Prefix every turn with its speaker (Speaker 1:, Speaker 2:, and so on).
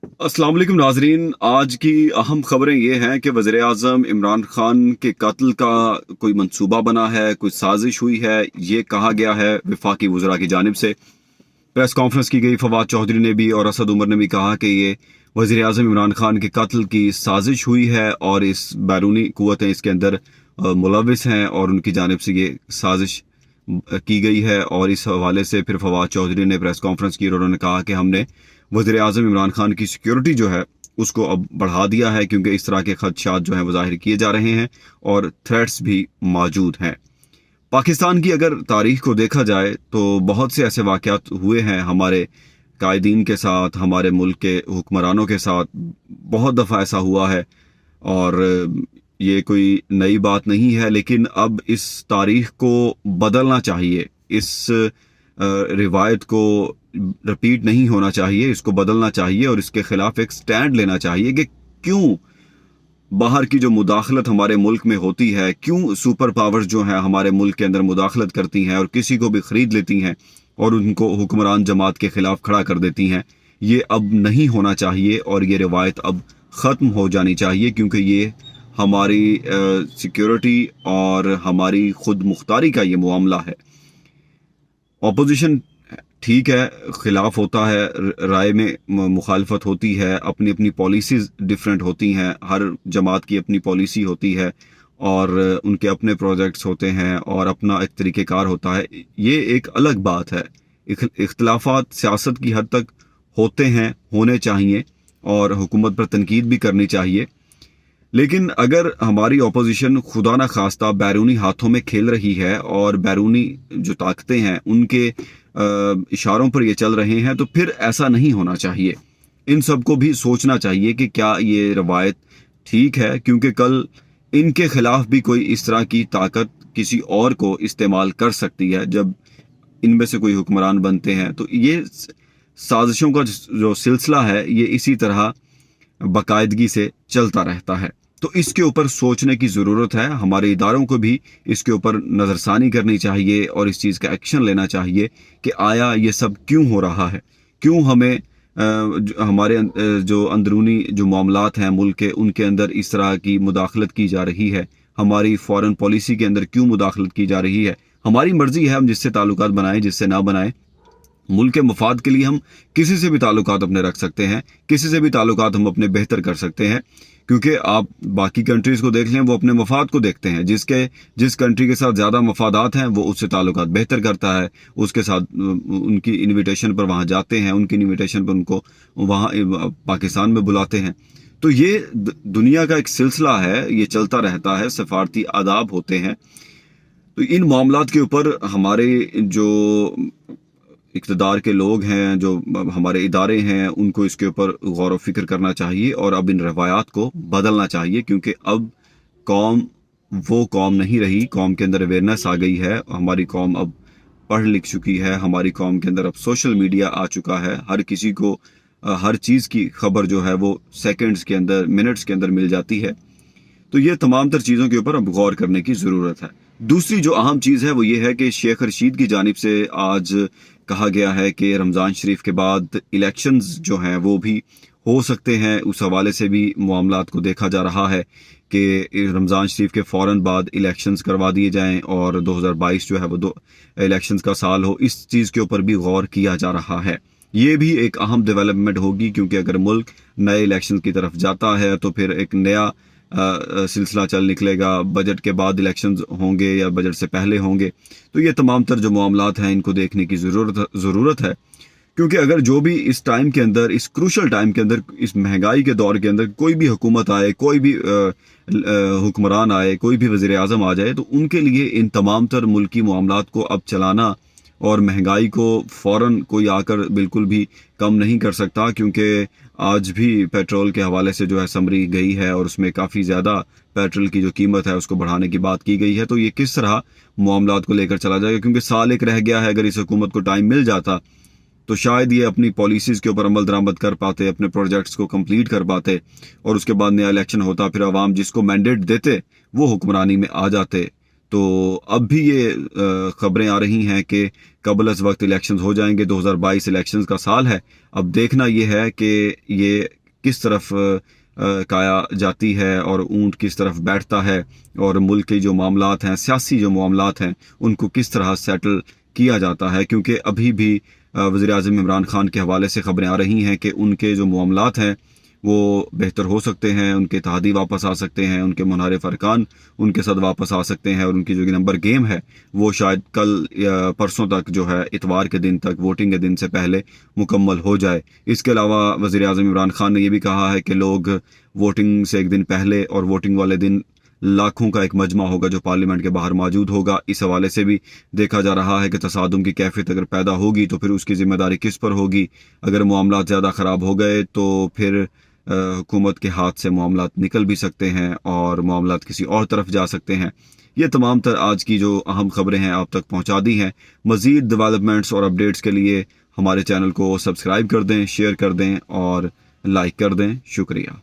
Speaker 1: अस्सलाम वालेकुम नाजरीन। आज की अहम खबरें ये हैं कि वज़ीर आज़म इमरान खान के कत्ल का कोई मंसूबा बना है, कोई साजिश हुई है, ये कहा गया है वफाकी वज़रा की जानिब से। प्रेस कॉन्फ्रेंस की गई। फवाद चौधरी ने भी और असद उमर ने भी कहा कि ये वज़ीर आज़म इमरान खान के कत्ल की साजिश हुई है और इस बैरूनी क़ुव्वतें इसके अंदर मुलविस हैं और उनकी जानिब से ये साजिश की गई है। और इस हवाले से फिर फवाद चौधरी ने प्रेस कॉन्फ्रेंस की और उन्होंने कहा कि हमने वज़ीर आज़म इमरान खान की सिक्योरिटी जो है उसको अब बढ़ा दिया है, क्योंकि इस तरह के खदशात जो हैं वो ज़ाहिर किए जा रहे हैं और थ्रेट्स भी मौजूद हैं। पाकिस्तान की अगर तारीख को देखा जाए तो बहुत से ऐसे वाक़यात हुए हैं हमारे कायदीन के साथ, हमारे मुल्क के हुक्मरानों के साथ। बहुत दफ़ा ऐसा हुआ है और ये कोई नई बात नहीं है, लेकिन अब इस तारीख को बदलना चाहिए। इस रिवायत को रिपीट नहीं होना चाहिए, इसको बदलना चाहिए और इसके खिलाफ एक स्टैंड लेना चाहिए कि क्यों बाहर की जो मुदाखलत हमारे मुल्क में होती है, क्यों सुपर पावर्स जो हैं हमारे मुल्क के अंदर मुदाखलत करती हैं और किसी को भी ख़रीद लेती हैं और उनको हुक्मरान जमात के ख़िलाफ़ खड़ा कर देती हैं। ये अब नहीं होना चाहिए और ये रिवायत अब ख़त्म हो जानी चाहिए, क्योंकि ये हमारी सिक्योरिटी और हमारी खुद मुख्तारी का ये मामला है। ऑपोजिशन ठीक है, खिलाफ होता है, राय में मुखालफत होती है, अपनी अपनी पॉलिसीज़ डिफरेंट होती हैं, हर जमात की अपनी पॉलिसी होती है और उनके अपने प्रोजेक्ट्स होते हैं और अपना एक तरीक़ेकार होता है। ये एक अलग बात है। इख्तिलाफ़ात सियासत की हद तक होते हैं, होने चाहिए और हुकूमत पर तनकीद भी करनी चाहिए। लेकिन अगर हमारी ऑपोजिशन खुदा न खास्ता बैरूनी हाथों में खेल रही है और बैरूनी जो ताकतें हैं उनके इशारों पर ये चल रहे हैं, तो फिर ऐसा नहीं होना चाहिए। इन सब को भी सोचना चाहिए कि क्या ये रवायत ठीक है, क्योंकि कल इनके खिलाफ भी कोई इस तरह की ताकत किसी और को इस्तेमाल कर सकती है। जब इनमें से कोई हुक्मरान बनते हैं तो ये साजिशों का जो सिलसिला है ये इसी तरह बाकायदगी से चलता रहता है। तो इसके ऊपर सोचने की ज़रूरत है। हमारे इदारों को भी इसके ऊपर नज़रसानी करनी चाहिए और इस चीज़ का एक्शन लेना चाहिए कि आया ये सब क्यों हो रहा है, क्यों हमें हमारे जो अंदरूनी जो मामलात हैं मुल्क के, उनके अंदर इस तरह की मुदाखलत की जा रही है, हमारी फ़ॉरेन पॉलिसी के अंदर क्यों मुदाखलत की जा रही है। हमारी मर्ज़ी है हम जिससे ताल्लुकात बनाएं, जिससे ना बनाएं। मुल्क के मफाद के लिए हम किसी से भी ताल्लुकात अपने रख सकते हैं, किसी से भी ताल्लुकात हम अपने बेहतर कर सकते हैं, क्योंकि आप बाकी कंट्रीज़ को देख लें, वो अपने मफाद को देखते हैं। जिस कंट्री के साथ ज़्यादा मफादात हैं वो उससे ताल्लुकात बेहतर करता है, उसके साथ उनकी इन्विटेशन पर वहाँ जाते हैं, उनकी इन्विटेशन पर उनको वहाँ पाकिस्तान में बुलाते हैं। तो ये दुनिया का एक सिलसिला है, ये चलता रहता है, सफारती आदाब होते हैं। तो इन मामलात के ऊपर हमारे जो इक़्तिदार के लोग हैं, जो हमारे इदारे हैं, उनको इसके ऊपर गौर व फिक्र करना चाहिए और अब इन रवायात को बदलना चाहिए, क्योंकि अब कौम वो कौम नहीं रही। कौम के अंदर अवेयरनेस आ गई है, हमारी कौम अब पढ़ लिख चुकी है, हमारी कौम के अंदर अब सोशल मीडिया आ चुका है। हर किसी को हर चीज़ की खबर जो है वो सेकंड्स के अंदर, मिनट्स के अंदर मिल जाती है। तो ये तमाम तर चीज़ों के ऊपर अब गौर करने की ज़रूरत है। दूसरी जो अहम चीज़ है वो ये है कि शेख रशीद की जानिब से आज कहा गया है कि रमज़ान शरीफ के बाद इलेक्शंस जो हैं वो भी हो सकते हैं। उस हवाले से भी मामलात को देखा जा रहा है कि रमज़ान शरीफ के फ़ौरन बाद इलेक्शंस करवा दिए जाएं और 2022 जो है वो दो इलेक्शंस का साल हो। इस चीज़ के ऊपर भी गौर किया जा रहा है। ये भी एक अहम डेवलपमेंट होगी, क्योंकि अगर मुल्क नए इलेक्शन की तरफ जाता है तो फिर एक नया सिलसिला चल निकलेगा। बजट के बाद इलेक्शंस होंगे या बजट से पहले होंगे, तो ये तमाम तर जो मामलात हैं इनको देखने की ज़रूरत है। क्योंकि अगर जो भी इस टाइम के अंदर, इस क्रूशल टाइम के अंदर, इस महंगाई के दौर के अंदर कोई भी हुकूमत आए, कोई भी हुक्मरान आए, कोई भी वज़ीर आज़म आ जाए, तो उनके लिए इन तमाम तर मुल्की मामलात को अब चलाना और महंगाई को फ़ौरन कोई आकर बिल्कुल भी कम नहीं कर सकता। क्योंकि आज भी पेट्रोल के हवाले से जो है समरी गई है और उसमें काफ़ी ज़्यादा पेट्रोल की जो कीमत है उसको बढ़ाने की बात की गई है। तो ये किस तरह मामलात को लेकर चला जाएगा, क्योंकि साल एक रह गया है। अगर इस हुकूमत को टाइम मिल जाता तो शायद ये अपनी पॉलिसीज़ के ऊपर अमल दरामद कर पाते, अपने प्रोजेक्ट्स को कंप्लीट कर पाते और उसके बाद नया इलेक्शन होता, फिर अवाम जिसको मैंडेट देते वो हुक्मरानी में आ जाते। تو اب بھی یہ خبریں آ رہی ہیں کہ قبل از وقت الیکشنز ہو جائیں گے. 2022 الیکشنز کا سال ہے. اب دیکھنا یہ ہے کہ یہ کس طرف کایا جاتی ہے اور اونٹ کس طرف بیٹھتا ہے، اور ملک کے جو معاملات ہیں، سیاسی جو معاملات ہیں، ان کو کس طرح سیٹل کیا جاتا ہے. کیونکہ ابھی بھی وزیر اعظم عمران خان کے حوالے سے خبریں آ رہی ہیں کہ ان کے جو معاملات ہیں وہ بہتر ہو سکتے ہیں، ان کے اتحادی واپس آ سکتے ہیں، ان کے منحرف ارکان ان کے ساتھ واپس آ سکتے ہیں، اور ان کی جو نمبر گیم ہے وہ شاید کل یا پرسوں تک جو ہے، اتوار کے دن تک، ووٹنگ کے دن سے پہلے مکمل ہو جائے. اس کے علاوہ وزیر اعظم عمران خان نے یہ بھی کہا ہے کہ لوگ ووٹنگ سے ایک دن پہلے اور ووٹنگ والے دن لاکھوں کا ایک مجمع ہوگا جو پارلیمنٹ کے باہر موجود ہوگا. اس حوالے سے بھی دیکھا جا رہا ہے کہ تصادم کی کیفیت اگر پیدا ہوگی تو پھر اس کی ذمہ داری کس پر ہوگی. اگر معاملات زیادہ خراب ہو گئے تو پھر حکومت کے ہاتھ سے معاملات نکل بھی سکتے ہیں اور معاملات کسی اور طرف جا سکتے ہیں. یہ تمام تر آج کی جو اہم خبریں ہیں آپ تک پہنچا دی ہیں. مزید ڈیولپمنٹس اور اپڈیٹس کے لیے ہمارے چینل کو سبسکرائب کر دیں، شیئر کر دیں اور لائک کر دیں. شکریہ.